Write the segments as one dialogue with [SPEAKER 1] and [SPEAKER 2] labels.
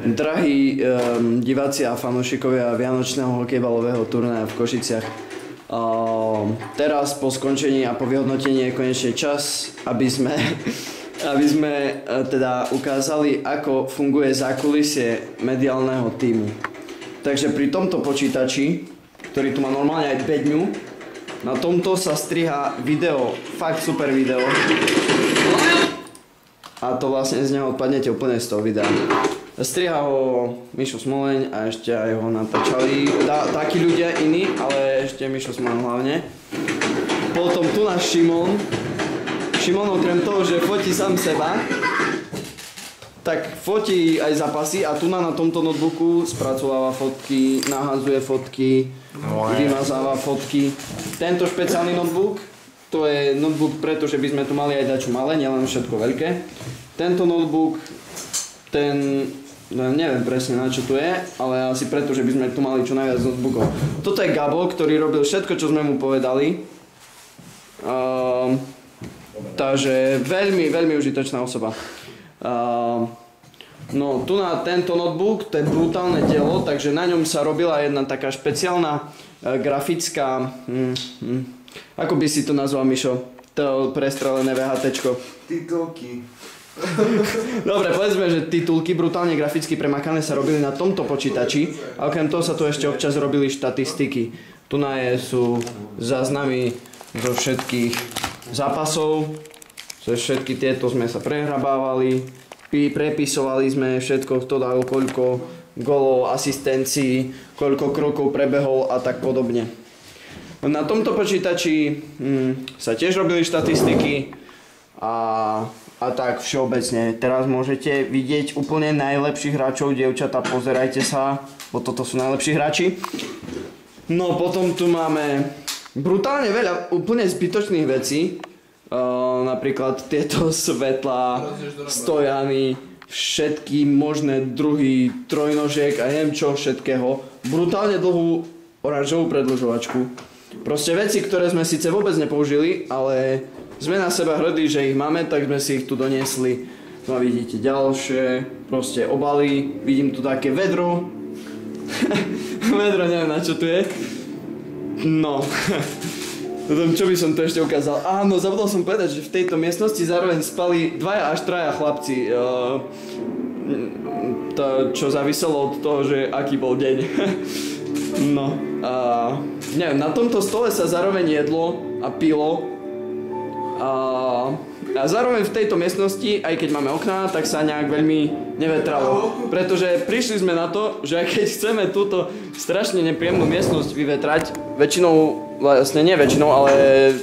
[SPEAKER 1] Drahí diváci a fanúšikovia vianočného hokejbalového turnaja v Košiciach, teraz po skončení a po vyhodnotení je konečne čas, aby sme teda ukázali, ako funguje zákulisie mediálneho tímu. Takže pri tomto počítači, ktorý tu má normálne aj bedňu, na tomto sa striha video, fakt super video. A to vlastne z neho odpadnete úplne z toho videa. Striha ho Mišo Smoleň a ešte aj ho natáčali takí ľudia iní, ale ešte Mišo Smoleň hlavne. Potom tu náš Šimon. Šimon okrem toho, že fotí sám seba, tak fotí aj zápasy a tu na tomto notebooku spracováva fotky, nahadzuje fotky, vymazáva fotky. Tento špeciálny notebook, to je notebook, pretože by sme tu mali aj dačo malé, nielen všetko veľké. Tento notebook, neviem presne na čo tu je, ale asi preto, že by sme tu mali čo najviac notebookov. Toto je Gabo, ktorý robil všetko, čo sme mu povedali. Takže veľmi užitočná osoba. No tu na tento notebook, to je brutálne dielo, takže na ňom sa robila jedna taká špeciálna grafická, ako by si to nazval, Mišo? To prestrelené VHTčko.
[SPEAKER 2] Titulky.
[SPEAKER 1] Dobre, povedzme, že titulky brutálne graficky premakané sa robili na tomto počítači a okrem toho sa tu ešte občas robili štatistiky. Tu sú záznamy zo všetkých zápasov, cez všetky tieto sme sa prehrabávali, prepisovali sme všetko, kto dal koľko golov, asistencií, koľko krokov prebehol a tak podobne. Na tomto počítači sa tiež robili štatistiky a tak všeobecne. Teraz môžete vidieť úplne najlepších hráčov, dievčatá, pozerajte sa, bo toto sú najlepší hráči. No potom tu máme brutálne veľa úplne zbytočných vecí, napríklad tieto svetlá, stojany, všetky možné druhy trojnožiek a neviem čo všetkého. Brutálne dlhú oranžovú predĺžovačku. Proste veci, ktoré sme síce vôbec nepoužili, ale sme na seba hrdí, že ich máme, tak sme si ich tu doniesli. No a vidíte ďalšie, proste obaly, vidím tu také vedro. Vedro, neviem na čo tu je. No, čo by som tu ešte ukázal? Áno, zabudol som povedať, že v tejto miestnosti zároveň spali 2 až 3 chlapci. To, čo záviselo od toho, že aký bol deň. No, neviem, na tomto stole sa zároveň jedlo a pilo. A zároveň v tejto miestnosti, aj keď máme okná, tak sa nejak veľmi nevetralo. Pretože prišli sme na to, že keď chceme túto strašne nepríjemnú miestnosť vyvetrať, väčšinou, vlastne nie väčšinou, ale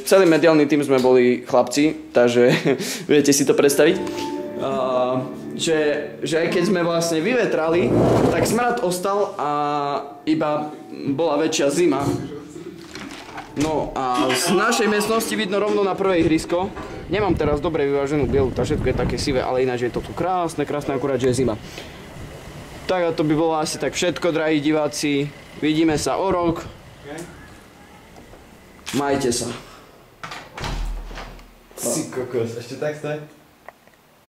[SPEAKER 1] celý mediálny tým sme boli chlapci, takže viete si to predstaviť. Že aj keď sme vlastne vyvetrali, tak smrad ostal a iba bola väčšia zima. No a z našej miestnosti vidno rovno na prvé ihrisko. Nemám teraz dobre vyváženú bielu, tá všetko je také sivé, ale ináč je to tu krásne, akurát, že je zima. Tak a to by bolo asi tak všetko, drahí diváci. Vidíme sa o rok. Majte sa.
[SPEAKER 2] Si kokos, ešte tak stoj.